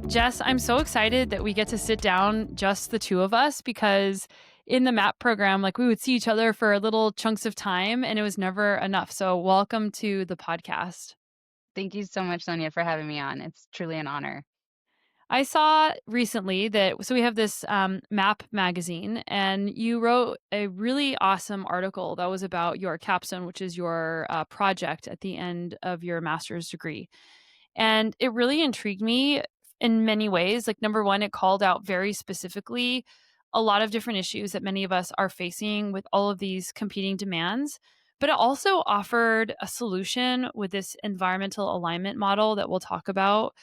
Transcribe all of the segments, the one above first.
Jess, I'm so excited that we get to sit down, just the two of us, because in the MAP program, like we would see each other for little chunks of time and it was never enough. So, welcome to the podcast. Thank you so much, Sonia, for having me on. It's truly an honor. I saw recently that, so we have this MAP magazine, and you wrote a really awesome article that was about your capstone, which is your project at the end of your master's degree. And it really intrigued me in many ways. Like, number one, it called out very specifically a lot of different issues that many of us are facing with all of these competing demands. But it also offered a solution with this environmental alignment model that we'll talk about.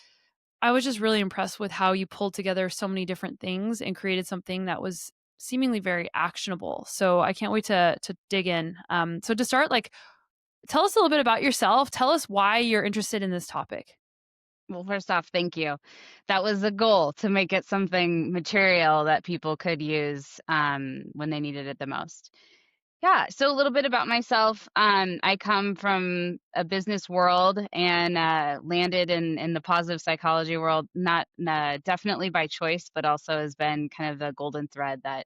I was just really impressed with how you pulled together so many different things and created something that was seemingly very actionable. So I can't wait to dig in. So to start, like, tell us a little bit about yourself. Tell us why you're interested in this topic. Well, first off, thank you. That was the goal, to make it something material that people could use when they needed it the most. Yeah, so a little bit about myself. I come from a business world and landed in the positive psychology world, not definitely by choice, but also has been kind of the golden thread that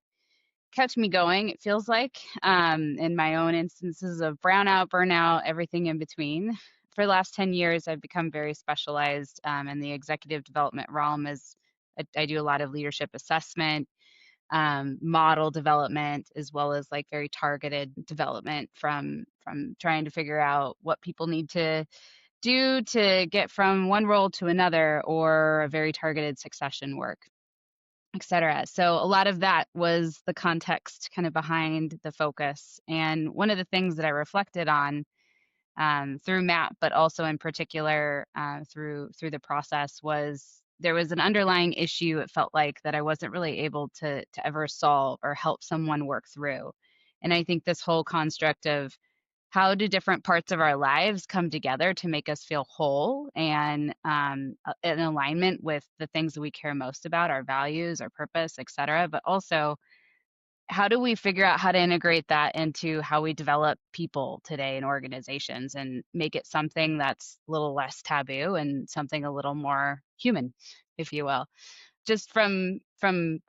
kept me going, it feels like, in my own instances of brownout, burnout, everything in between. For the last 10 years, I've become very specialized in the executive development realm. As I do a lot of leadership assessment, model development, as well as like very targeted development from trying to figure out what people need to do to get from one role to another, or a very targeted succession work, etc. So a lot of that was the context kind of behind the focus. And one of the things that I reflected on through MAP, but also in particular through the process, was there was an underlying issue, it felt like, that I wasn't really able to ever solve or help someone work through. And I think this whole construct of how do different parts of our lives come together to make us feel whole and in alignment with the things that we care most about, our values, our purpose, etc. But also, how do we figure out how to integrate that into how we develop people today in organizations and make it something that's a little less taboo and something a little more human, if you will. Just from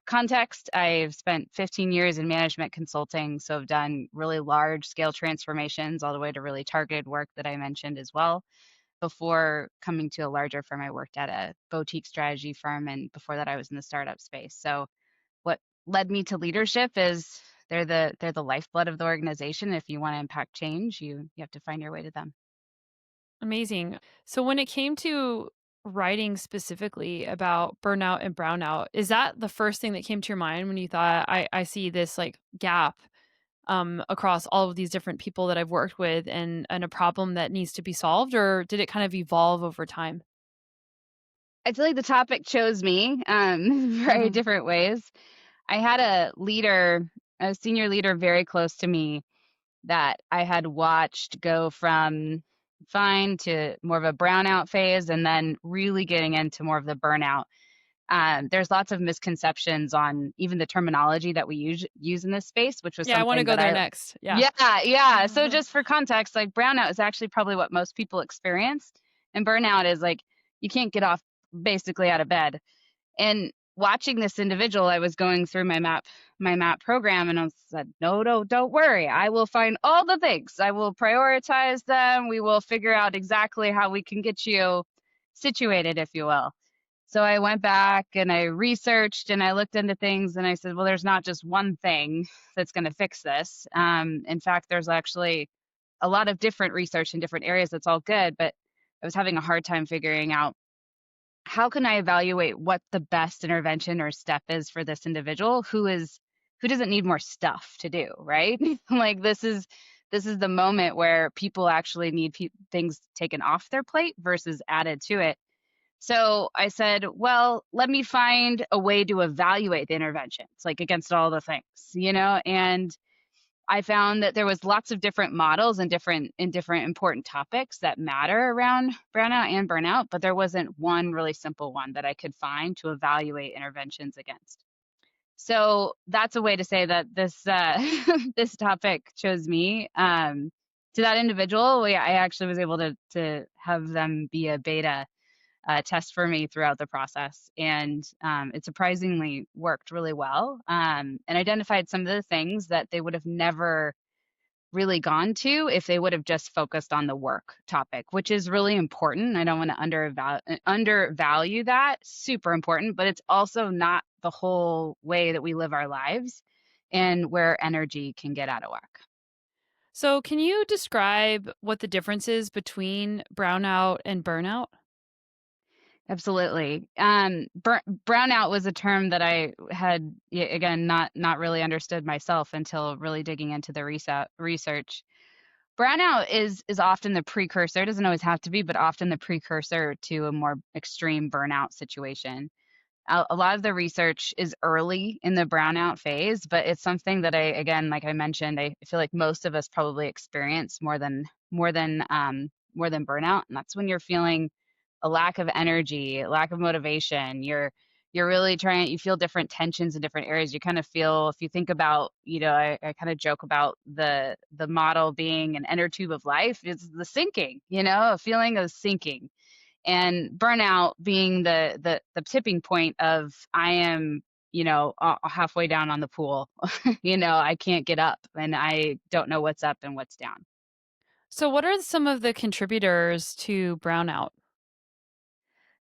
context, I've spent 15 years in management consulting, so I've done really large scale transformations all the way to really targeted work that I mentioned as well. Before coming to a larger firm, I worked at a boutique strategy firm, and before that I was in the startup space. So what led me to leadership is they're the lifeblood of the organization. If you want to impact change, you have to find your way to them. Amazing. So when it came to writing specifically about burnout and brownout, is that the first thing that came to your mind when you thought, I see this like gap across all of these different people that I've worked with, and a problem that needs to be solved? Or did it kind of evolve over time? I feel like the topic chose me very Hmm. different ways. I had a senior leader very close to me that I had watched go from fine to more of a brownout phase, and then really getting into more of the burnout. There's lots of misconceptions on even the terminology that we use in this space, which was Yeah, I want to something go that there I, next. Yeah. yeah. So just for context, like brownout is actually probably what most people experience, and burnout is like you can't get off basically out of bed. And watching this individual, I was going through my MAP program, and I said, no, don't worry. I will find all the things. I will prioritize them. We will figure out exactly how we can get you situated, if you will. So I went back and I researched and I looked into things, and I said, well, there's not just one thing that's going to fix this. In fact, there's actually a lot of different research in different areas that's all good, but I was having a hard time figuring out how can I evaluate what the best intervention or step is for this individual who doesn't need more stuff to do, right? Like this is the moment where people actually need things taken off their plate versus added to it. So I said, well, let me find a way to evaluate the interventions, like against all the things, and I found that there was lots of different models and different important topics that matter around brownout and burnout, but there wasn't one really simple one that I could find to evaluate interventions against. So that's a way to say that this this topic chose me. To to that individual, I actually was able to have them be a beta test for me throughout the process, and it surprisingly worked really well, and identified some of the things that they would have never really gone to if they would have just focused on the work topic, which is really important. I don't want to undervalue that. Super important, but it's also not the whole way that we live our lives and where energy can get out of whack. So, can you describe what the difference is between brownout and burnout? Absolutely. Brownout was a term that I had again not really understood myself until really digging into the research. Brownout is often the precursor. It doesn't always have to be, but often the precursor to a more extreme burnout situation. A lot of the research is early in the brownout phase, but it's something that again, like I mentioned, I feel like most of us probably experience more than burnout, and that's when you're feeling a lack of energy, lack of motivation. You're really trying. You feel different tensions in different areas. You kind of feel, if you think about, I kind of joke about the model being an inner tube of life. It's the sinking, a feeling of sinking, and burnout being the tipping point of I am halfway down on the pool. I can't get up and I don't know what's up and what's down. So, what are some of the contributors to brownout?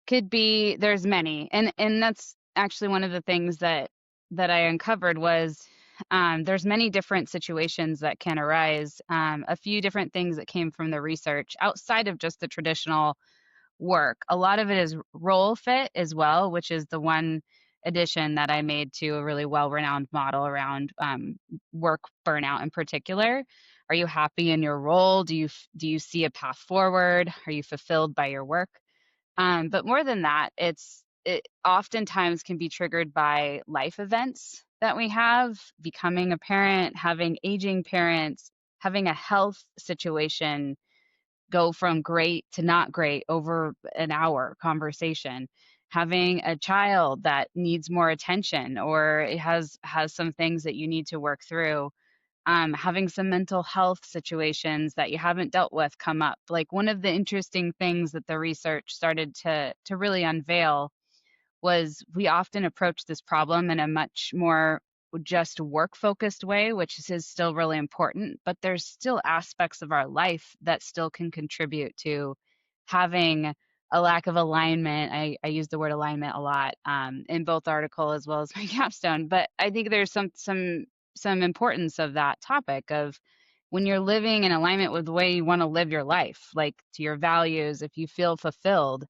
Could be, there's many, and that's actually one of the things that I uncovered was, there's many different situations that can arise. A few different things that came from the research outside of just the traditional work. A lot of it is role fit as well, which is the one addition that I made to a really well-renowned model around work burnout in particular. Are you happy in your role? Do you see a path forward? Are you fulfilled by your work? But more than that, it oftentimes can be triggered by life events that we have, becoming a parent, having aging parents, having a health situation go from great to not great over an hour conversation, having a child that needs more attention or it has some things that you need to work through, having some mental health situations that you haven't dealt with come up. Like, one of the interesting things that the research started to really unveil was we often approach this problem in a much more just work focused way, which is still really important, but there's still aspects of our life that still can contribute to having a lack of alignment. I use the word alignment a lot, in both article as well as my capstone, but I think there's some importance of that topic of when you're living in alignment with the way you want to live your life, like to your values, if you feel fulfilled,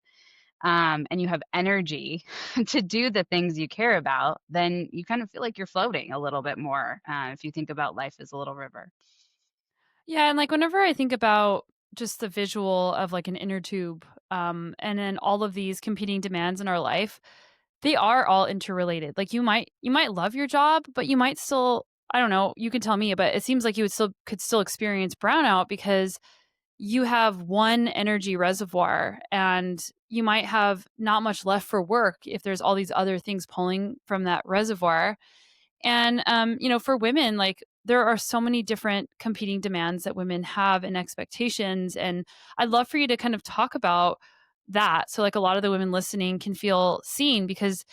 and you have energy to do the things you care about, then you kind of feel like you're floating a little bit more, if you think about life as a little river. Yeah, and like whenever I think about just the visual of like an inner tube, and then all of these competing demands in our life, they are all interrelated. Like you might love your job, but you might still, I don't know, you can tell me, but it seems like you could still experience brownout because you have one energy reservoir and you might have not much left for work if there's all these other things pulling from that reservoir. And for women, like there are so many different competing demands that women have and expectations. And I'd love for you to kind of talk about that. So like a lot of the women listening can feel seen because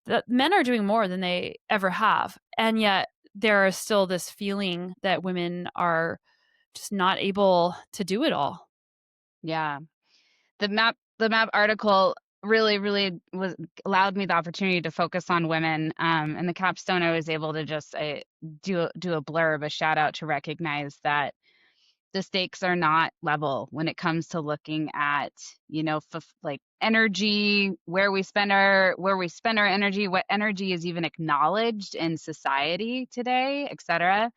the men are doing more than they ever have. And yet there is still this feeling that women are just not able to do it all. Yeah. The map article really was allowed me the opportunity to focus on women. And the capstone, I was able to just do a blurb, a shout out to recognize that the stakes are not level when it comes to looking at, like energy, where we spend our energy, what energy is even acknowledged in society today, etc.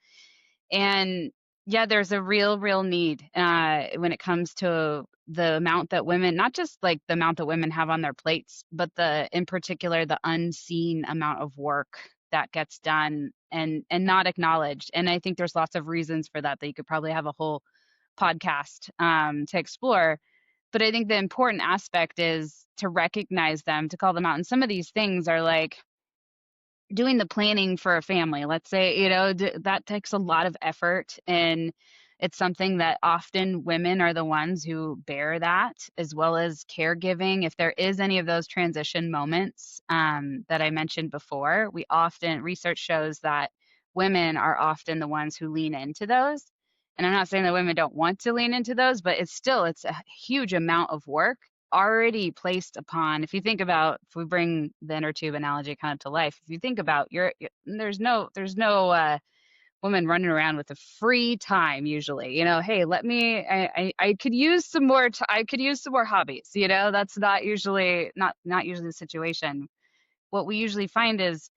And yeah, there's a real need, when it comes to the amount that women, not just like the amount that women have on their plates, but in particular, the unseen amount of work that gets done and not acknowledged. And I think there's lots of reasons for that you could probably have a whole podcast, to explore. But I think the important aspect is to recognize them, to call them out. And some of these things are like doing the planning for a family. Let's say, that takes a lot of effort, and It's something that often women are the ones who bear that, as well as caregiving. If there is any of those transition moments that I mentioned before, we often, research shows that women are often the ones who lean into those. And I'm not saying that women don't want to lean into those, but it's a huge amount of work already placed upon. If you think about, if we bring the inner tube analogy kind of to life, if you think about there's no woman running around with a free time usually, hey, I could use some more I could use some more hobbies. That's not usually the situation. What we usually find is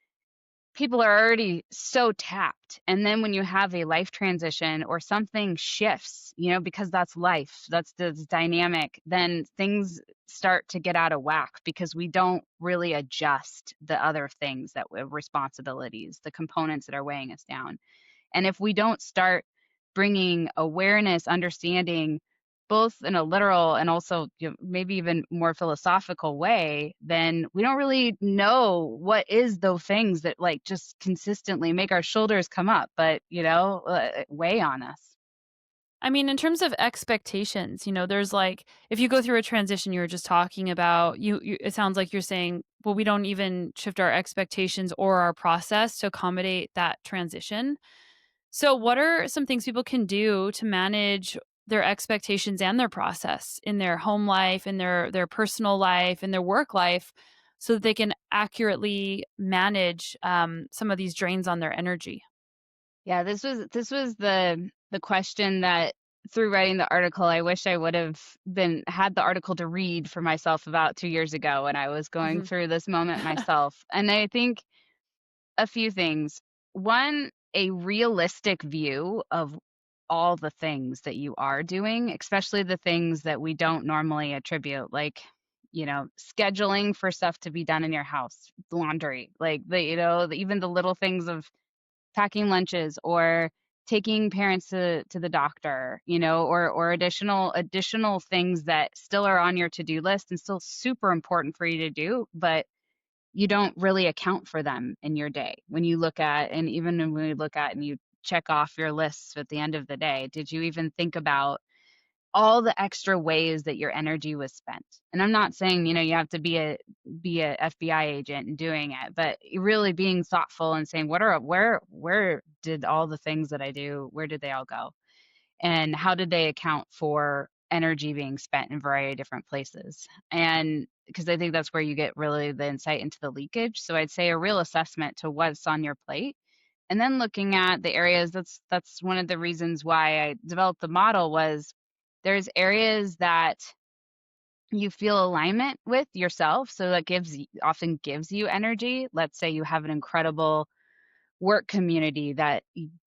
people are already so tapped, and then when you have a life transition or something shifts, because that's life, that's the dynamic, then things start to get out of whack because we don't really adjust the other things, that responsibilities, the components that are weighing us down. And if we don't start bringing awareness, understanding, both in a literal and also, maybe even more philosophical way, then we don't really know what is those things that like just consistently make our shoulders come up, but weigh on us. I mean, in terms of expectations, there's like if you go through a transition you were just talking about, you it sounds like you're saying, well, we don't even shift our expectations or our process to accommodate that transition. So, what are some things people can do to manage their expectations and their process in their home life, in their personal life, in their work life, so that they can accurately manage some of these drains on their energy? Yeah, this was the question that, through writing the article, I wish I would have been had the article to read for myself about 2 years ago when I was going Mhm. through this moment myself. And I think a few things. One, a realistic view of all the things that you are doing, especially the things that we don't normally attribute, like, scheduling for stuff to be done in your house, laundry, like even the little things of packing lunches or taking parents to the doctor, or additional things that still are on your to-do list and still super important for you to do, but you don't really account for them in your day. When you look at, and even when we look at and you check off your lists at the end of the day, did you even think about all the extra ways that your energy was spent? And I'm not saying, you have to be a FBI agent and doing it, but really being thoughtful and saying, where did all the things that I do, where did they all go? And how did they account for energy being spent in a variety of different places? And because I think that's where you get really the insight into the leakage. So I'd say a real assessment to what's on your plate, and then looking at the areas. That's one of the reasons why I developed the model, was there's areas that you feel alignment with yourself, so that often gives you energy. Let's say you have an incredible work community that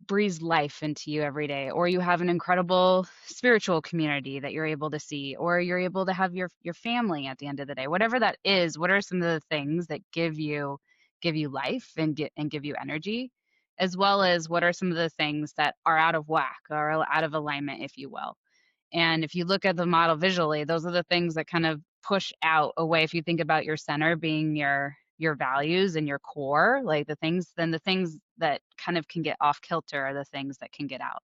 breathes life into you every day, or you have an incredible spiritual community that you're able to see, or you're able to have your family at the end of the day. Whatever that is, what are some of the things that give you life and give you energy, as well as what are some of the things that are out of whack or out of alignment, if you will. And if you look at the model visually, those are the things that kind of push out away. If you think about your center being your values and your core, like the things that kind of can get off kilter are the things that can get out.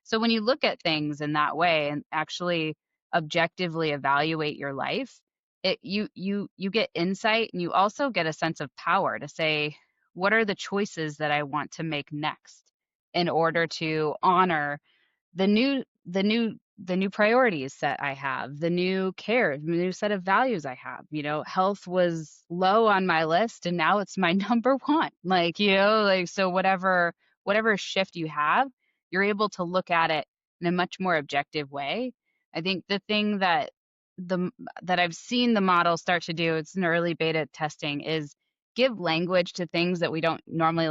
So when you look at things in that way and actually objectively evaluate your life, you get insight, and you also get a sense of power to say, what are the choices that I want to make next in order to honor the new priorities that I have, the new set of values I have. Health was low on my list and now it's my number one. So whatever shift you have, you're able to look at it in a much more objective way. I think the thing the that I've seen the model start to do, it's an early beta testing, is give language to things that we don't normally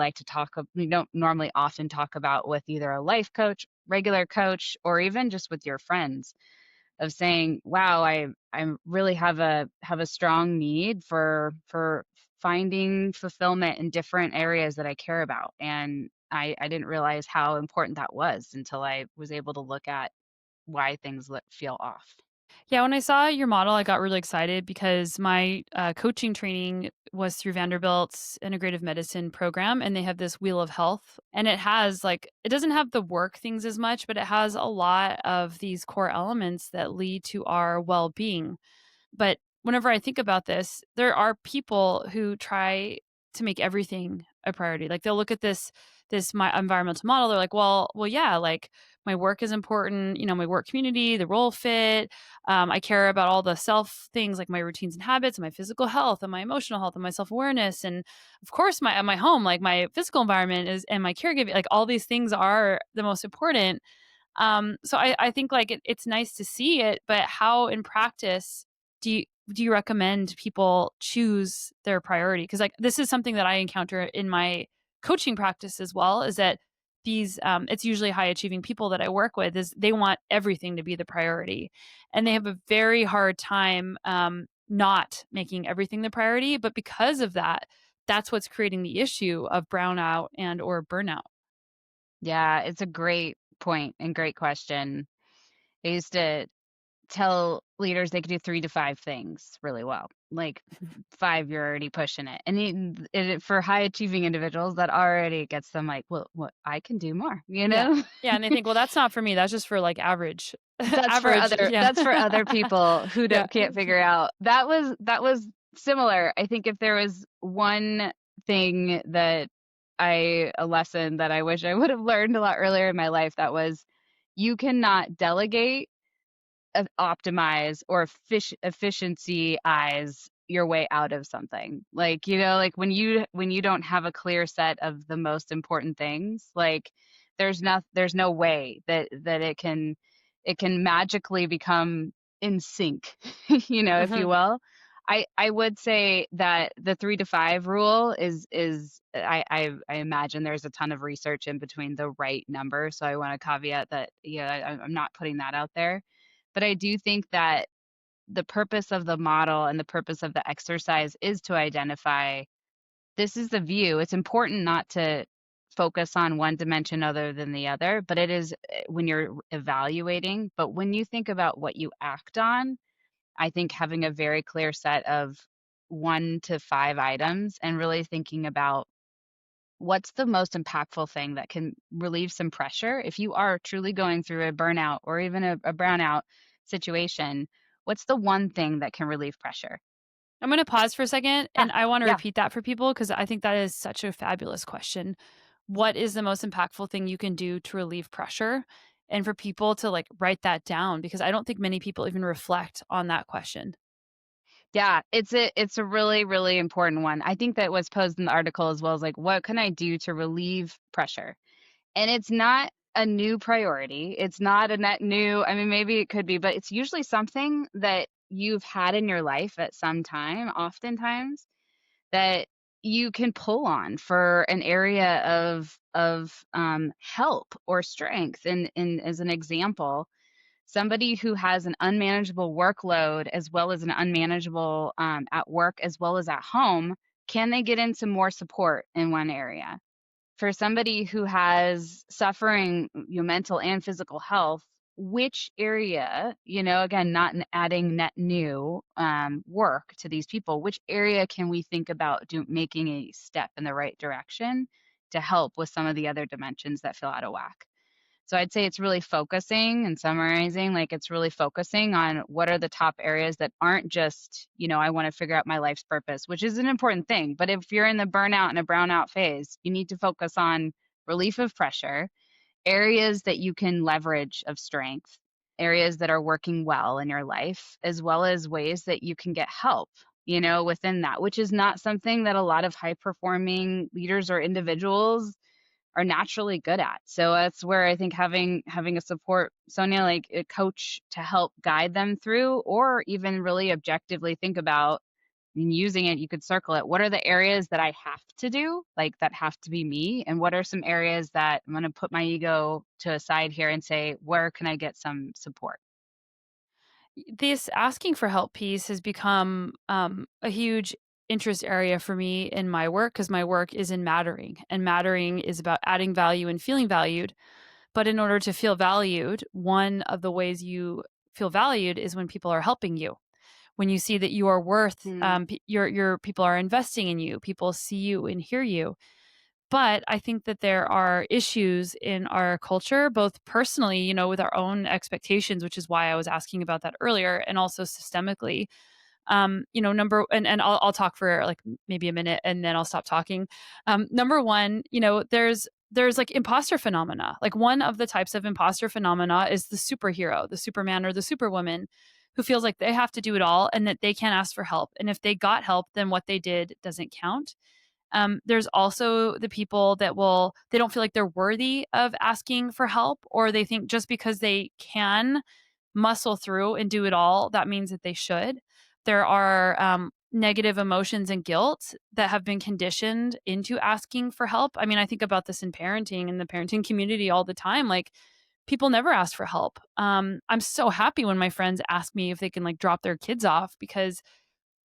often talk about with either a life coach, regular coach, or even just with your friends, of saying, wow, I really have a strong need for finding fulfillment in different areas that I care about. And I didn't realize how important that was until I was able to look at why things feel off. Yeah, when I saw your model, I got really excited because my coaching training was through Vanderbilt's integrative medicine program, and they have this wheel of health. And it has like, it doesn't have the work things as much, but it has a lot of these core elements that lead to our well being. But whenever I think about this, there are people who try to make everything a priority. Like they'll look at this my environmental model. They're like, well, yeah, like my work is important. You know, my work community, the role fit. I care about all the self things like my routines and habits, and my physical health, and my emotional health, and my self awareness, and of course my home, like my physical environment is, and my caregiving. Like all these things are the most important. So I think like it's nice to see it, but how in practice do you recommend people choose their priority? Because like this is something that I encounter in my coaching practice as well, is that these it's usually high achieving people that I work with is they want everything to be the priority. And they have a very hard time not making everything the priority. But because of that, that's what's creating the issue of brownout and or burnout. Yeah, it's a great point and great question. I used to tell leaders they could do 3 to 5 things really well. Like 5, you're already pushing it. And for high achieving individuals, that already gets them like, well, what I can do more, you Yeah. know? Yeah, and they think, "Well, that's not for me, that's just for, like, average." That's for Average, other yeah. that's for other people who Yeah. can't figure out. That was similar. I think if there was one thing that a lesson that I wish I would have learned a lot earlier in my life, that was you cannot delegate, optimize, or efficiency eyes your way out of something. Like, like when you don't have a clear set of the most important things, like there's no way that it can magically become in sync, if you Mhm. will. I would say that the 3 to 5 rule is I imagine there's a ton of research in between the right number. So I want to caveat that, yeah, I'm not putting that out there. But I do think that the purpose of the model and the purpose of the exercise is to identify this is the view. It's important not to focus on one dimension other than the other, but it is when you're evaluating. But when you think about what you act on, I think having a very clear set of 1 to 5 items and really thinking about what's the most impactful thing that can relieve some pressure if you are truly going through a burnout or even a brownout situation. What's the one thing that can relieve pressure? I'm gonna pause for a second, Yeah, and I wanna yeah. repeat that for people because I think that is such a fabulous question. What is the most impactful thing you can do to relieve pressure? And for people to, like, write that down because I don't think many people even reflect on that question. Yeah, it's a really, really important one. I think that was posed in the article as well as like, what can I do to relieve pressure? And it's not a new priority. It's not a net new, I mean, maybe it could be, but it's usually something that you've had in your life at some time, oftentimes, that you can pull on for an area of help or strength. And as an example, somebody who has an unmanageable workload as well as an unmanageable at work as well as at home, can they get into more support in one area? For somebody who has suffering, mental and physical health, which area, again, not adding net new work to these people, which area can we think about making a step in the right direction to help with some of the other dimensions that feel out of whack? So I'd say it's really focusing and summarizing, like it's really focusing on what are the top areas that aren't just, I want to figure out my life's purpose, which is an important thing. But if you're in the burnout and a brownout phase, you need to focus on relief of pressure, areas that you can leverage of strength, areas that are working well in your life, as well as ways that you can get help, within that, which is not something that a lot of high performing leaders or individuals are naturally good at. So that's where I think having a support, Sonia, like a coach to help guide them through, or even really objectively think about and using it, you could circle it. What are the areas that I have to do, like that have to be me? And what are some areas that I'm going to put my ego to a side here and say, where can I get some support? This asking for help piece has become a huge interest area for me in my work because my work is in mattering, and mattering is about adding value and feeling valued. But in order to feel valued, one of the ways you feel valued is when people are helping you. When you see that you are worth, Mm, your people are investing in you, people see you and hear you. But I think that there are issues in our culture, both personally, with our own expectations, which is why I was asking about that earlier, and also systemically. Number and I'll talk for like maybe a minute and then I'll stop talking. Number one, there's like imposter phenomena. Like one of the types of imposter phenomena is the superhero, the Superman or the Superwoman, who feels like they have to do it all and that they can't ask for help. And if they got help, then what they did doesn't count. There's also the people that they don't feel like they're worthy of asking for help, or they think just because they can muscle through and do it all, that means that they should. There are negative emotions and guilt that have been conditioned into asking for help. I mean, I think about this in parenting and the parenting community all the time. Like, people never ask for help. I'm so happy when my friends ask me if they can like drop their kids off because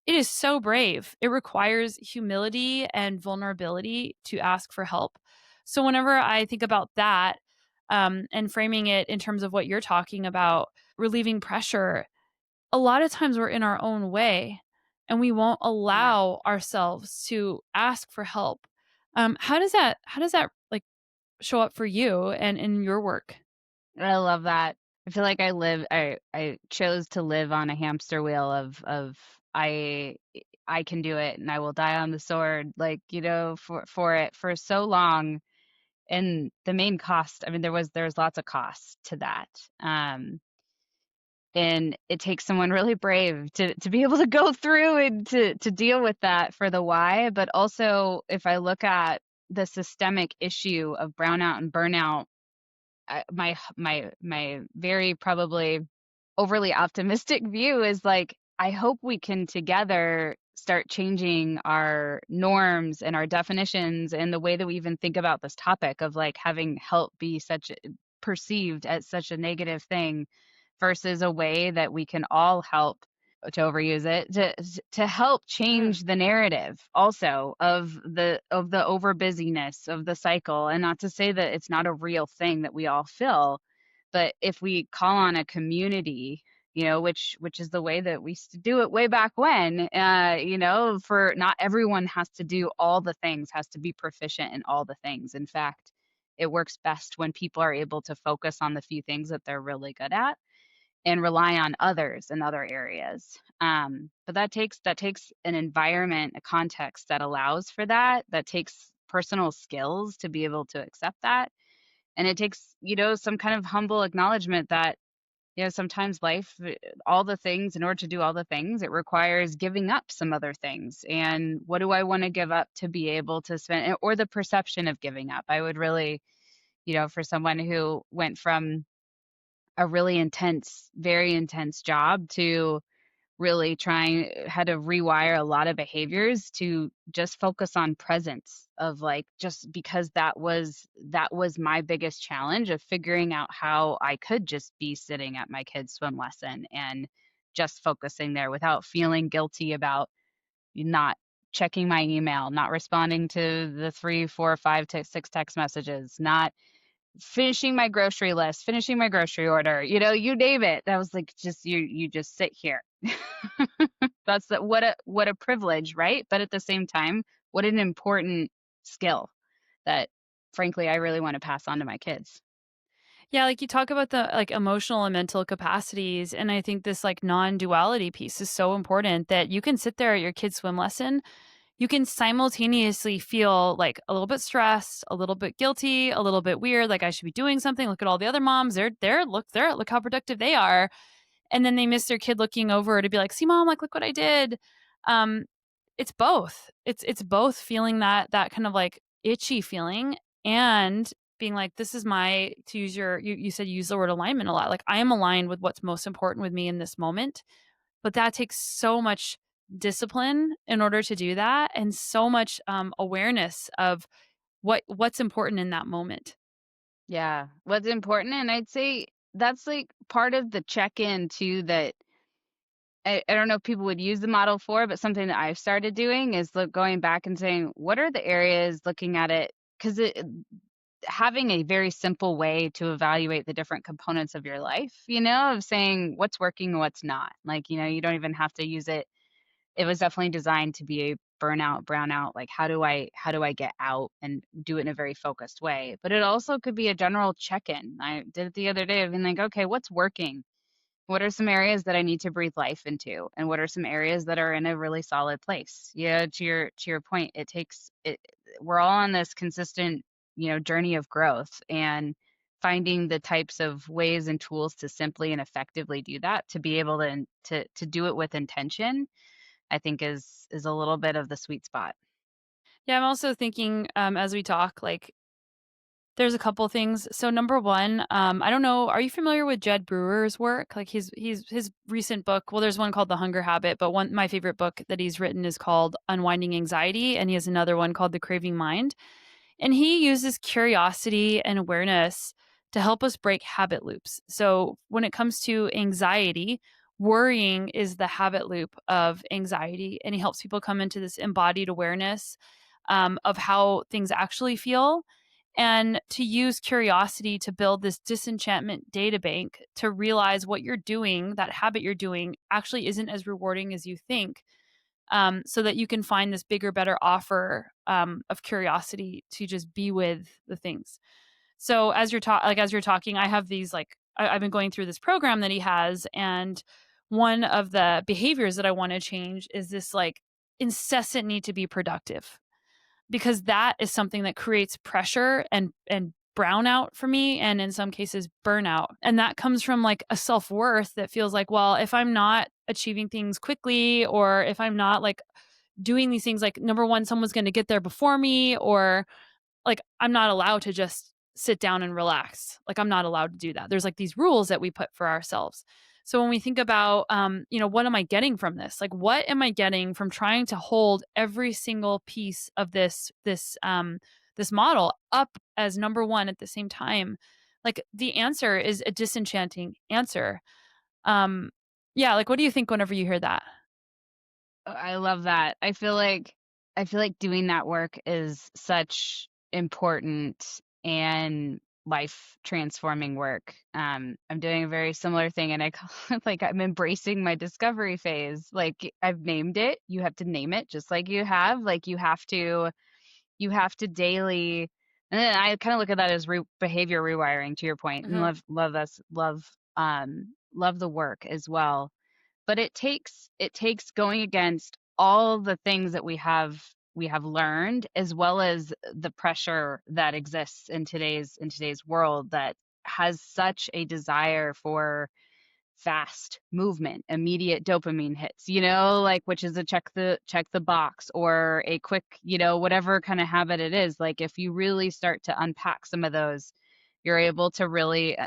it is so brave. It requires humility and vulnerability to ask for help. So whenever I think about that, and framing it in terms of what you're talking about, relieving pressure, a lot of times we're in our own way and we won't yeah. allow ourselves to ask for help. How does that like show up for you and in your work? I love that. I feel like I chose to live on a hamster wheel of I can do it and I will die on the sword, like, for it for so long. And the main cost, I mean, there's lots of costs to that. And it takes someone really brave to be able to go through and to deal with that for the why. But also, if I look at the systemic issue of brownout and burnout, my very probably overly optimistic view is like, I hope we can together start changing our norms and our definitions and the way that we even think about this topic of like having help be perceived as such a negative thing versus a way that we can all help, to overuse it, to help Sure. change the narrative also of the over busyness of the cycle. And not to say that it's not a real thing that we all feel, but if we call on a community, which is the way that we used to do it way back when, for not everyone has to do all the things, has to be proficient in all the things. In fact, it works best when people are able to focus on the few things that they're really good at and rely on others in other areas. But that takes an environment, a context that allows for that. That takes personal skills to be able to accept that, and it takes some kind of humble acknowledgement that sometimes life, all the things, in order to do all the things, it requires giving up some other things. And what do I want to give up to be able to spend, or the perception of giving up? I would really, for someone who went from a really intense, very intense job to really trying had to rewire a lot of behaviors to just focus on presence, of like, just because that was my biggest challenge of figuring out how I could just be sitting at my kid's swim lesson and just focusing there without feeling guilty about not checking my email, not responding to the 3, 4, 5 to 6 text messages, not finishing my grocery list, finishing my grocery order, you name it. That was like, just you just sit here. What a privilege, right? But at the same time, what an important skill that frankly I really want to pass on to my kids. Yeah, like you talk about the like emotional and mental capacities, and I think this like non-duality piece is so important that you can sit there at your kid's swim lesson. You can simultaneously feel like a little bit stressed, a little bit guilty, a little bit weird, like I should be doing something. Look at all the other moms. Look how productive they are. And then they miss their kid looking over to be like, "See mom, like look what I did." Um it's both. It's both feeling that kind of like itchy feeling and being like, this is my to use you said you use the word alignment a lot. Like I am aligned with what's most important with me in this moment. But that takes so much discipline in order to do that and so much awareness of what's important in that moment. Yeah, what's important, and I'd say that's like part of the check-in too, that I don't know if people would use the model for, but something that I've started doing is going back and saying, what are the areas, looking at it, because having a very simple way to evaluate the different components of your life, you know, of saying what's working and what's not. Like, you know, you don't even have to use it. It was definitely designed to be a burnout, brownout. Like, how do I get out and do it in a very focused way? But it also could be a general check-in. I did it the other day of being like, okay, what's working? What are some areas that I need to breathe life into? And what are some areas that are in a really solid place? Yeah, to your point, it takes it we're all on this consistent, you know, journey of growth, and finding the types of ways and tools to simply and effectively do that, to be able to do it with intention, I think is a little bit of the sweet spot. Yeah, I'm also thinking, as we talk, like, there's a couple things. So number 1, I don't know, are you familiar with Jed Brewer's work? Like his recent book, well, there's one called The Hunger Habit, but one my favorite book that he's written is called Unwinding Anxiety, and he has another one called The Craving Mind. And he uses curiosity and awareness to help us break habit loops. So when it comes to anxiety, worrying is the habit loop of anxiety, and he helps people come into this embodied awareness of how things actually feel, and to use curiosity to build this disenchantment data bank to realize what you're doing, that habit you're doing, actually isn't as rewarding as you think, so that you can find this bigger, better offer of curiosity to just be with the things. So as you're talking, I have these like I've been going through this program that he has, and one of the behaviors that I want to change is this like incessant need to be productive, because that is something that creates pressure and brownout for me, and in some cases burnout. And that comes from like a self-worth that feels like, well, if I'm not achieving things quickly, or if I'm not like doing these things, like number 1, someone's going to get there before me, or like I'm not allowed to just sit down and relax. Like I'm not allowed to do that. There's like these rules that we put for ourselves. So when we think about what am I getting from this? Like what am I getting from trying to hold every single piece of this model up as number 1 at the same time? Like the answer is a disenchanting answer. Um yeah, like what do you think whenever you hear that? I love that. I feel like doing that work is such important and life transforming work. I'm doing a very similar thing, and I call it like I'm embracing my discovery phase. Like I've named it. You have to name it just like you have. Like you have to daily, and then I kind of look at that as behavior rewiring, to your point, and Mhm. love us love the work as well. But it takes going against all the things that we have learned, as well as the pressure that exists in today's world, that has such a desire for fast movement, immediate dopamine hits, you know, like, which is a check the box, or a quick, you know, whatever kind of habit it is. Like if you really start to unpack some of those, you're able to really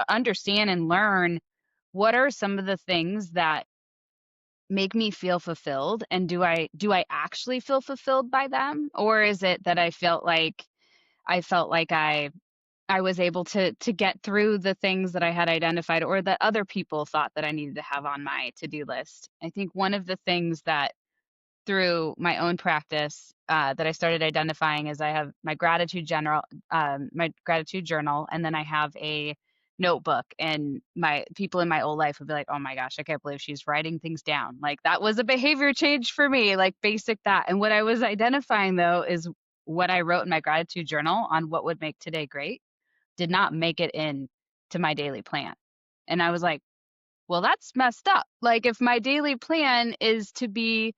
understand and learn what are some of the things that make me feel fulfilled, and do I actually feel fulfilled by them, or is it that I felt like I was able to get through the things that I had identified, or that other people thought that I needed to have on my to-do list. I think one of the things that, through my own practice, that I started identifying, is I have my gratitude journal, and then I have a notebook. And my people in my old life would be like, "Oh my gosh, I can't believe she's writing things down." Like that was a behavior change for me, like basic that. And what I was identifying though is what I wrote in my gratitude journal on what would make today great did not make it in to my daily plan. And I was like, well, that's messed up. Like if my daily plan is the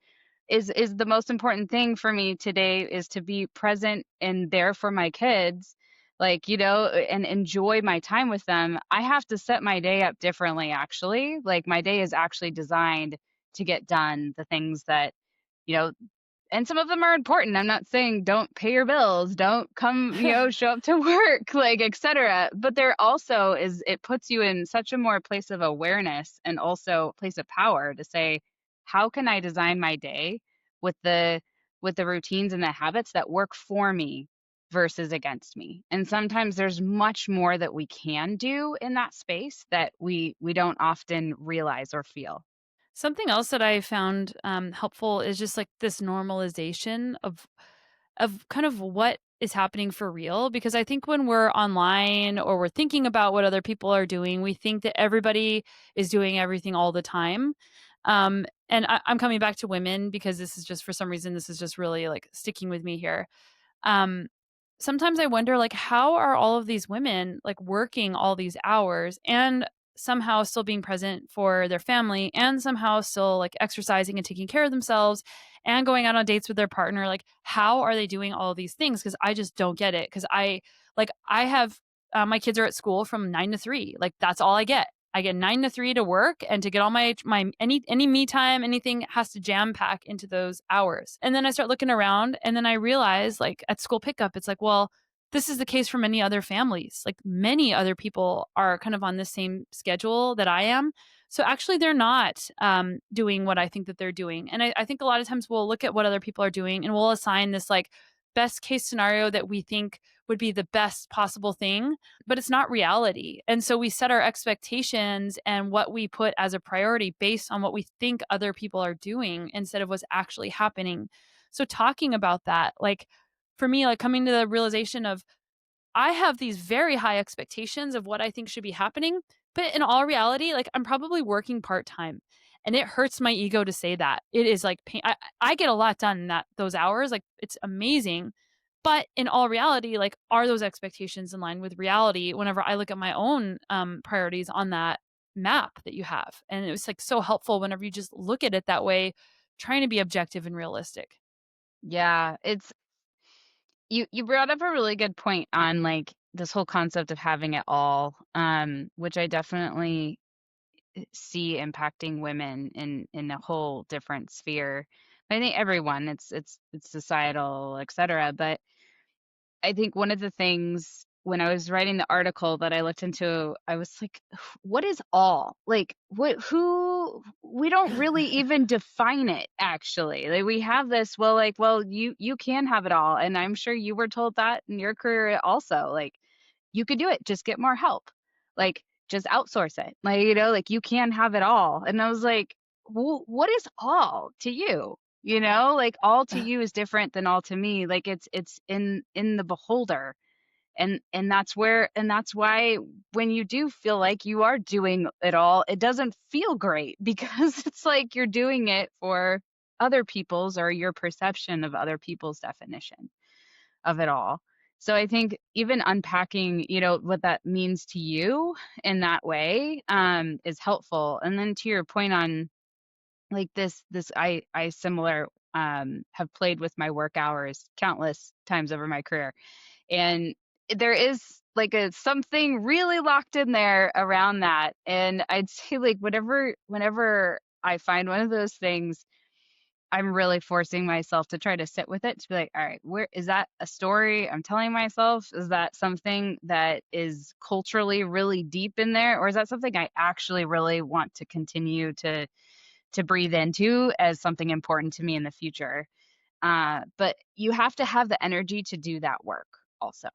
most important thing for me today, is to be present and there for my kids, like, you know, and enjoy my time with them, I have to set my day up differently actually. Like my day is actually designed to get done the things that, you know, and some of them are important. I'm not saying don't pay your bills, don't come, you know, show up to work, like, etc. But there also is, it puts you in such a more place of awareness, and also place of power, to say, how can I design my day with the routines and the habits that work for me versus against me? And sometimes there's much more that we can do in that space that we don't often realize or feel. Something else that I found helpful is just like this normalization of kind of what is happening for real, because I think when we're online or we're thinking about what other people are doing, we think that everybody is doing everything all the time. And I'm coming back to women because this is just, for some reason, this is just really like sticking with me here. Um, Sometimes I wonder, like, how are all of these women like working all these hours and somehow still being present for their family and somehow still like exercising and taking care of themselves and going out on dates with their partner? Like, how are they doing all of these things? Because I just don't get it. Because I have my kids are at school from 9 to 3. Like, that's all I get. I get 9 to 3 to work, and to get all my any me time, anything has to jam pack into those hours. And then I start looking around, and then I realize, like at school pickup, it's like, well, this is the case for many other families. Like, many other people are kind of on the same schedule that I am. So actually, they're not doing what I think that they're doing. And I think a lot of times we'll look at what other people are doing and we'll assign this like best case scenario that we think would be the best possible thing, but it's not reality. And so we set our expectations and what we put as a priority based on what we think other people are doing instead of what's actually happening. So talking about that, like for me, like coming to the realization of I have these very high expectations of what I think should be happening, but in all reality, like I'm probably working part-time. And it hurts my ego to say that. It is like pain. I get a lot done in that those hours. Like, it's amazing. But in all reality, like, are those expectations in line with reality whenever I look at my own priorities on that map that you have? And it was like so helpful whenever you just look at it that way, trying to be objective and realistic. Yeah, it's you brought up a really good point on like this whole concept of having it all, which I definitely see impacting women in a whole different sphere. I think everyone, it's societal, etc. But I think one of the things when I was writing the article that I looked into, I was like, what is all? Like, who, we don't really even define it actually. Like, we have this, well, like, well, you can have it all. And I'm sure you were told that in your career also. Like, you could do it, just get more help. Like, just outsource it. Like, like you can have it all. And I was like, well, what is all to you? Like all to you is different than all to me. Like it's in the beholder. And that's why when you do feel like you are doing it all, it doesn't feel great because it's like you're doing it for other people's or your perception of other people's definition of it all. So I think even unpacking, what that means to you in that way, is helpful. And then to your point on like this I similar have played with my work hours countless times over my career. And there is like a something really locked in there around that. And I'd say like whenever I find one of those things, I'm really forcing myself to try to sit with it, to be like, all right, where is that a story I'm telling myself? Is that something that is culturally really deep in there? Or is that something I actually really want to continue to breathe into as something important to me in the future? But you have to have the energy to do that work also.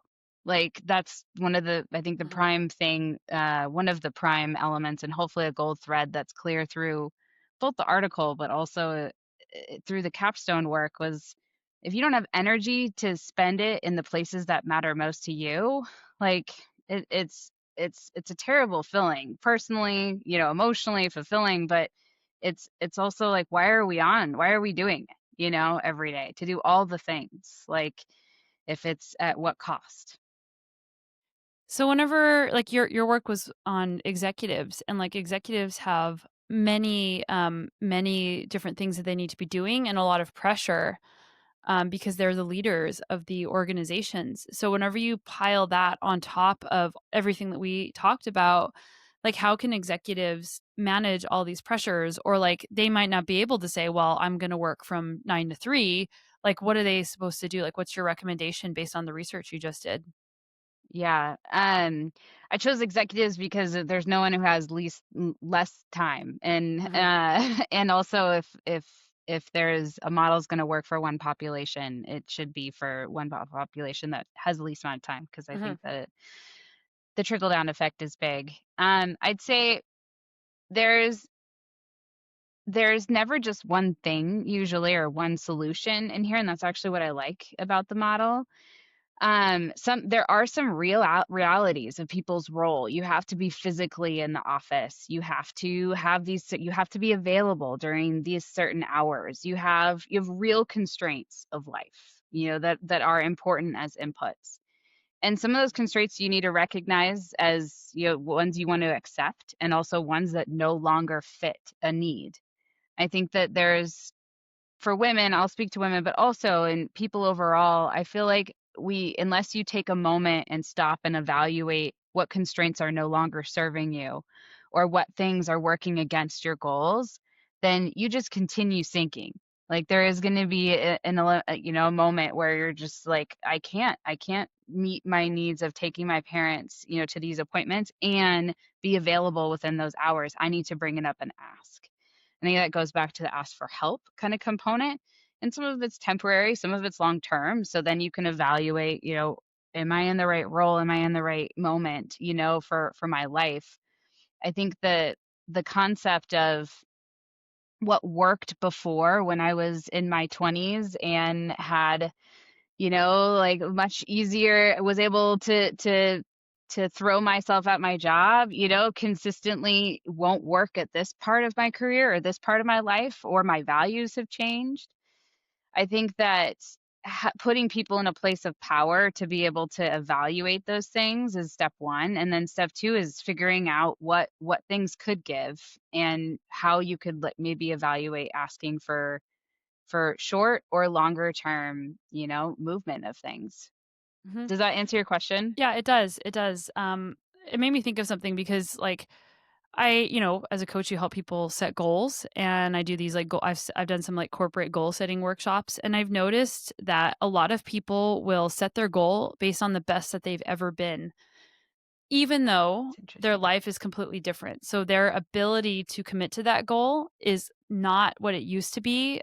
Like that's one of the, I think the Mhm. prime thing, one of the prime elements, and hopefully a gold thread that's clear through both the article, but also through the capstone work was if you don't have energy to spend it in the places that matter most to you, like it's a terrible feeling personally, emotionally fulfilling, but it's also like why are we doing it, every day to do all the things, like if it's at what cost? So whenever like your work was on executives, and like executives have many different things that they need to be doing and a lot of pressure, because they're the leaders of the organizations. So whenever you pile that on top of everything that we talked about, like how can executives manage all these pressures? Or like they might not be able to say, well, I'm going to work from 9 to 3. Like, what are they supposed to do? Like, what's your recommendation based on the research you just did? Yeah. I chose executives because there's no one who has less time. And Hmm. and also if there's a model is going to work for one population, it should be for one population that has the least amount of time, because I Hmm. think that the trickle down effect is big. I'd say there's there's never just one thing usually or one solution in here, and that's actually what I like about the model. There are some realities of people's role. You have to be physically in the office. You have to be available during these certain hours. You have real constraints of life, that are important as inputs. And some of those constraints you need to recognize as, ones you want to accept, and also ones that no longer fit a need. I think that there's for women, I'll speak to women, but also in people overall, I feel like unless you take a moment and stop and evaluate what constraints are no longer serving you or what things are working against your goals, then you just continue sinking. Like there is going to be a moment where you're just like, I can't meet my needs of taking my parents, to these appointments and be available within those hours. I need to bring it up and ask. I think that goes back to the ask for help kind of component. And some of it's temporary, some of it's long term. So then you can evaluate, am I in the right role? Am I in the right moment, for my life? I think that the concept of what worked before when I was in my 20s and had, like much easier, was able to throw myself at my job, consistently won't work at this part of my career or this part of my life, or my values have changed. I think that putting people in a place of power to be able to evaluate those things is step one, and then step two is figuring out what things could give and how you could maybe evaluate asking for short or longer term, movement of things. Mhm. Does that answer your question? Yeah, it does, it does. It made me think of something because, like, as a coach, you help people set goals, and I do these like I've done some like corporate goal setting workshops, and I've noticed that a lot of people will set their goal based on the best that they've ever been, even though It's their interesting. life is completely different. So their ability to commit to that goal is not what it used to be.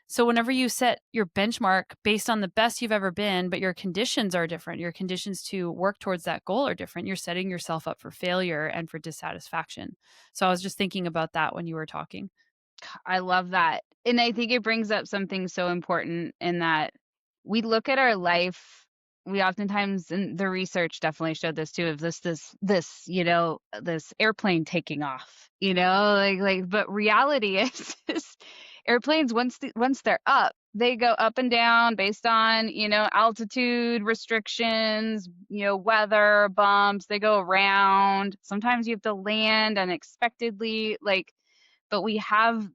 So whenever you set your benchmark based on the best you've ever been, but your conditions are different, your conditions to work towards that goal are different, you're setting yourself up for failure and for dissatisfaction. So I was just thinking about that when you were talking. I love that. And I think it brings up something so important in that we look at our life, we oftentimes, and the research definitely showed this too, of this airplane taking off, but reality is airplanes, once they're up, they go up and down based on, altitude restrictions, weather, bumps, they go around. Sometimes you have to land unexpectedly, but we have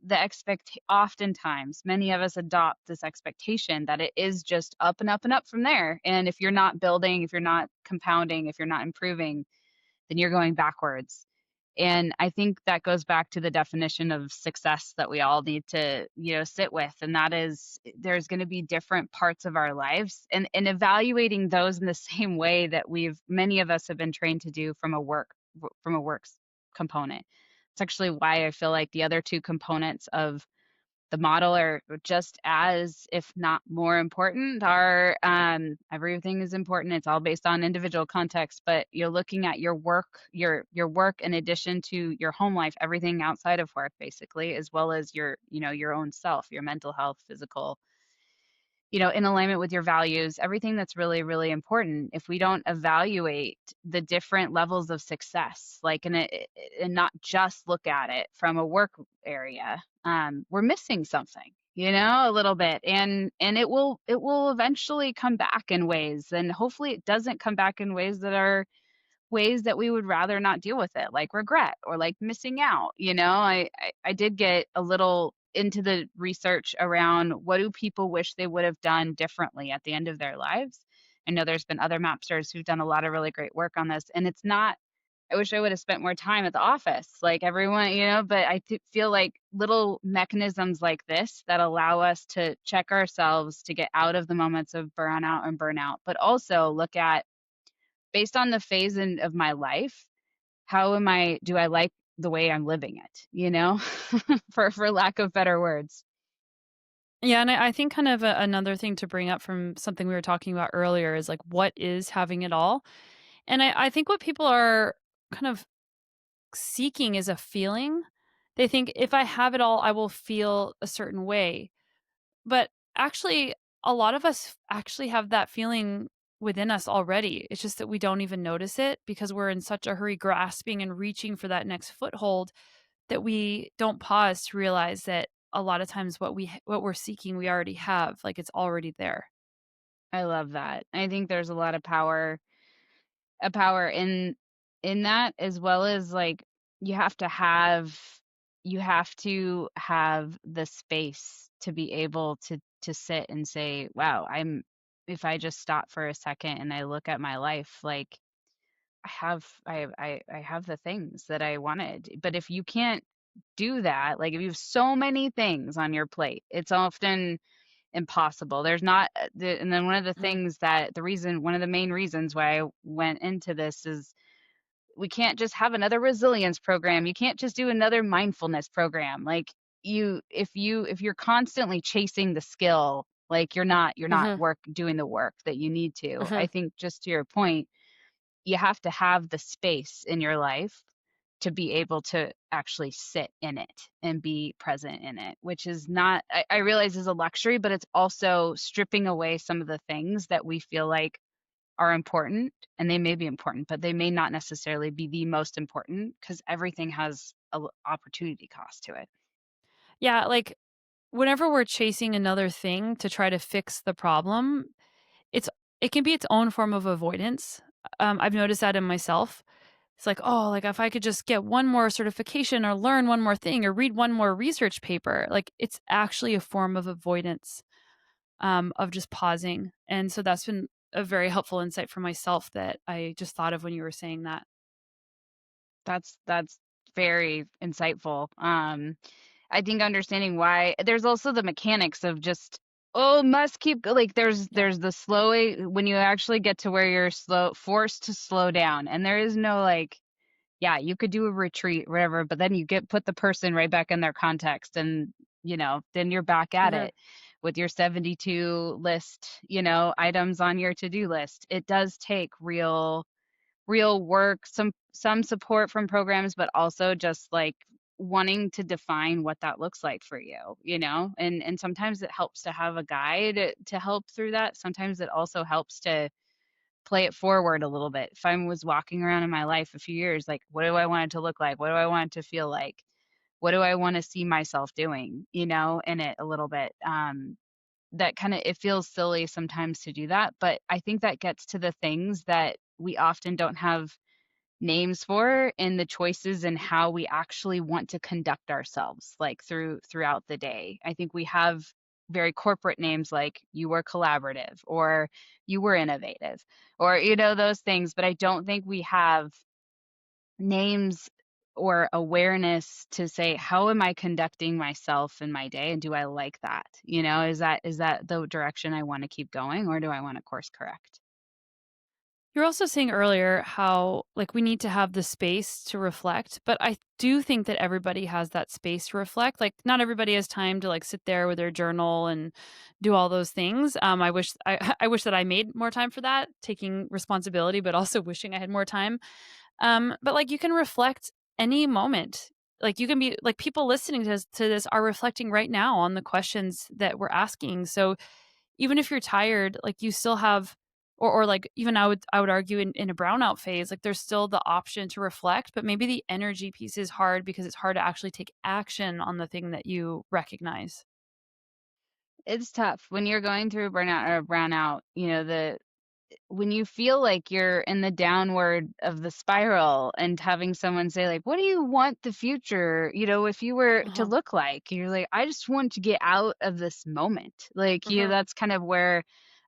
oftentimes many of us adopt this expectation that it is just up and up and up from there. And if you're not building, if you're not compounding, if you're not improving, then you're going backwards. And I think that goes back to the definition of success that we all need to, sit with. And that is, there's going to be different parts of our lives, and evaluating those in the same way that many of us have been trained to do from a works component. It's actually why I feel like the other two components of the model are just as, if not more important. Are Everything is important. It's all based on individual context, but you're looking at your work in addition to your home life, everything outside of work, basically, as well as your own self, your mental health, physical, in alignment with your values, everything that's really, really important. If we don't evaluate the different levels of success, and not just look at it from a work area, we're missing something, a little bit. And it will eventually come back in ways, and hopefully it doesn't come back in ways that we would rather not deal with it, like regret or like missing out. I did get a little into the research around what do people wish they would have done differently at the end of their lives. I know there's been other mapsters who've done a lot of really great work on this, and it's not, I wish I would have spent more time at the office like everyone, but feel like little mechanisms like this that allow us to check ourselves to get out of the moments of burnout, but also look at, based on the phase of my life, do I like the way I'm living it, for lack of better words. Yeah, and I think kind of another thing to bring up from something we were talking about earlier is like, what is having it all? And I think what people are kind of seeking is a feeling. They think if I have it all, I will feel a certain way. But actually, a lot of us actually have that feeling within us already. It's just that we don't even notice it because we're in such a hurry grasping and reaching for that next foothold that we don't pause to realize that a lot of times what we're seeking we already have, like it's already there. I love that. I think there's a power in that, as well as, like, you have to have you have to have the space to be able to sit and say, wow, if I just stop for a second and I look at my life, like, I have the things that I wanted. But if you can't do that, like, if you have so many things on your plate, it's often impossible. There's not and then Mhm, one of the main reasons why I went into this is we can't just have another resilience program. You can't just do another mindfulness program. Like, if you're constantly chasing the skill, like, you're not mhm, work doing the work that you need to. I mhm. think, just to your point, you have to have the space in your life to be able to actually sit in it and be present in it, which is not, I realize, is a luxury, but it's also stripping away some of the things that we feel like are important. And they may be important, but they may not necessarily be the most important, because everything has a opportunity cost to it. Yeah, like, whenever we're chasing another thing to try to fix the problem, it's it can be its own form of avoidance. I've noticed that in myself. It's like, "Oh, like, if I could just get one more certification or learn one more thing or read one more research paper," like, it's actually a form of avoidance, of just pausing, and so that's been a very helpful insight for myself that I just thought of when you were saying that. That's very insightful. I think understanding why there's also the mechanics of just, oh, must keep like, Yeah. there's the when you actually get to where you're forced to slow down, and there is no, like, yeah, you could do a retreat, whatever, but then you put the person right back in their context, and then you're back at Mhm. it with your 72 items on your to-do list. It does take real work, some support from programs, but also just, like, wanting to define what that looks like for you, and sometimes it helps to have a guide to help through that. Sometimes it also helps to play it forward a little bit. If I was walking around in my life a few years, like, what do I want it to look like? What do I want it to feel like? What do I want to see myself doing, in it a little bit? That kind of, it feels silly sometimes to do that, but I think that gets to the things that we often don't have names for, in the choices and how we actually want to conduct ourselves, like, throughout the day. I think we have very corporate names, like, you were collaborative, or you were innovative, or those things, but I don't think we have names or awareness to say, how am I conducting myself in my day, and do I like that? Is that the direction I want to keep going, or do I want to course correct? You're also saying earlier how, like, we need to have the space to reflect, but I do think that everybody has that space to reflect. Like, not everybody has time to, like, sit there with their journal and do all those things. I wish I wish that I made more time for that, taking responsibility, but also wishing I had more time. But, like, you can reflect any moment. Like, you can be like, people listening to this are reflecting right now on the questions that we're asking. So, even if you're tired, like, you still have or, like, even I would argue in a brownout phase, like, there's still the option to reflect, but maybe the energy piece is hard because it's hard to actually take action on the thing that you recognize. It's tough when you're going through a burnout or a brownout. The When you feel like you're in the downward of the spiral, and having someone say, like, what do you want the future, if you were to Uh-huh. look like? You're like, I just want to get out of this moment. Like, Mhm. that's kind of where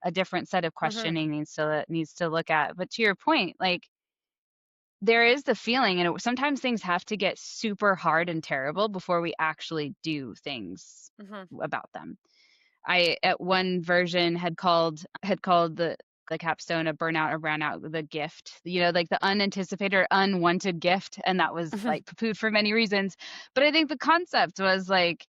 a different set of Mhm. questioning needs to look at. But to your point, like, there is the feeling, and sometimes things have to get super hard and terrible before we actually do things Mhm. about them. I, at one version, had called the capstone a burnout or brownout, the gift, like the unanticipated or unwanted gift, and that was, Mhm. like, poo-pooed for many reasons. But I think the concept was, like,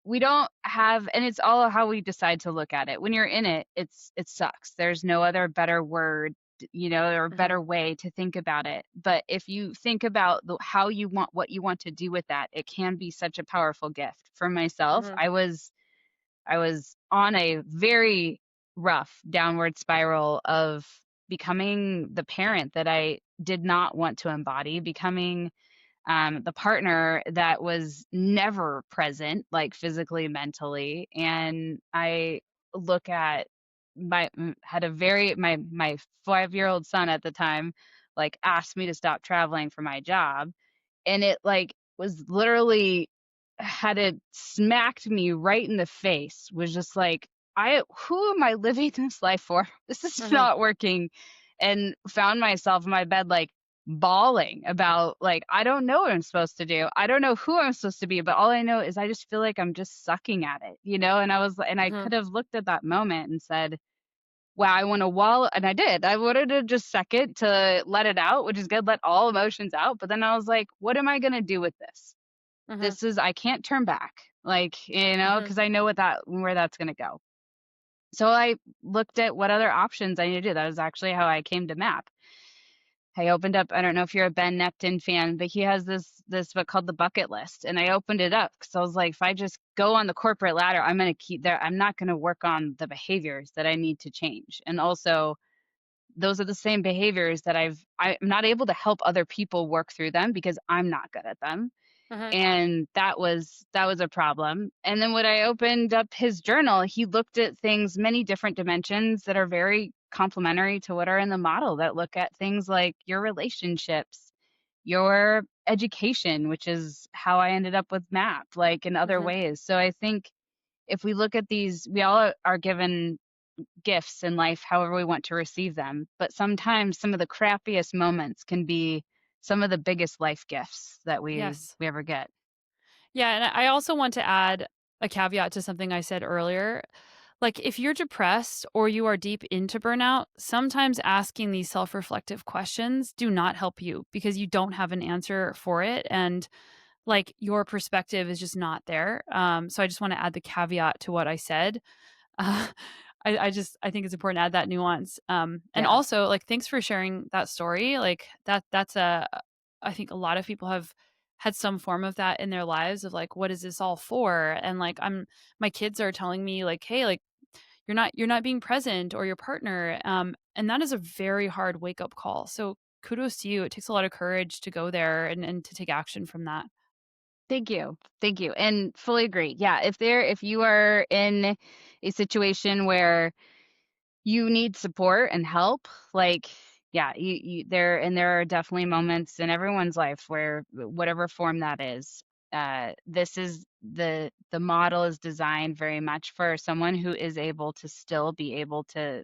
we don't have, and it's all how we decide to look at it. When you're in it, it sucks. There's no other better word, or Mhm. better way to think about it. But if you think about how you want, what you want to do with that, it can be such a powerful gift. For myself, Mhm. I was on a very rough downward spiral of becoming the parent that I did not want to embody, becoming the partner that was never present, like physically, mentally. And I look at had a very my 5-year-old son at the time like asked me to stop traveling for my job, and it like was literally had it smacked me right in the face, was just like, I who am I living this life for? This is Mhm. not working. And found myself in my bed like bawling about like, I don't know what I'm supposed to do. I don't know who I'm supposed to be, but all I know is I just feel like I'm just sucking at it, you know? And I Mhm. could have looked at that moment and said, wow, I want to wallow, and I did. I wanted to just second to let it out, which is good, let all emotions out. But then I was like, what am I gonna do with this? Mhm. This is I can't turn back. Like, you know, Mhm. because I know where that's gonna go. So I looked at what other options I need to do. That was actually how I came to MAP. I opened up, I don't know if you're a Ben Neptune fan, but he has this book called The Bucket List. And I opened it up because I was like, if I just go on the corporate ladder, I'm gonna keep there. I'm not gonna work on the behaviors that I need to change. And also those are the same behaviors that I'm not able to help other people work through them because I'm not good at them. Mhm. And that was a problem. And then when I opened up his journal, he looked at things, many different dimensions that are very complementary to what are in the model, that look at things like your relationships, your education, which is how I ended up with MAP, like in other Mhm. ways. So I think if we look at these, we all are given gifts in life however we want to receive them. But sometimes some of the crappiest moments can be some of the biggest life gifts that Yes. we ever get. Yeah, and I also want to add a caveat to something I said earlier. Like, if you're depressed or you are deep into burnout, sometimes asking these self-reflective questions do not help you because you don't have an answer for it, and, like, your perspective is just not there. So I just wanna add the caveat to what I said. Uh, I think it's important to add that nuance. And Yeah. also, like, thanks for sharing that story. Like, that's a I think a lot of people have had some form of that in their lives of like, what is this all for? And like, my kids are telling me like, hey, like, you're not being present, or your partner. And that is a very hard wake up call. So kudos to you. It takes a lot of courage to go there and to take action from that. Thank you. Thank you. And fully agree. Yeah. If you are in a situation where you need support and help, like, yeah, there are definitely moments in everyone's life where whatever form that is, this is the model is designed very much for someone who is able to still be able to,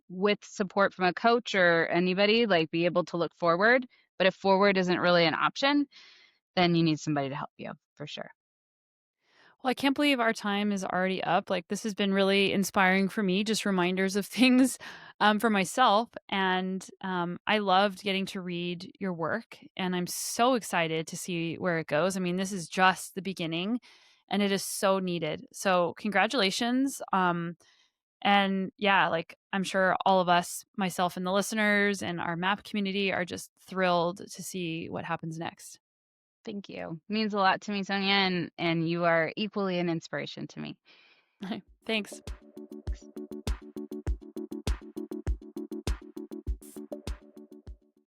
with support from a coach or anybody, like be able to look forward. But if forward isn't really an option, then you need somebody to help you for sure. Well, I can't believe our time is already up. Like, this has been really inspiring for me, just reminders of things for myself. And I loved getting to read your work. And I'm so excited to see where it goes. I mean, this is just the beginning and it is so needed. So, congratulations. And yeah, like, I'm sure all of us, myself and the listeners and our MAP community, are just thrilled to see what happens next. Thank you. Means a lot to me, Sonia, and you are equally an inspiration to me. Thanks.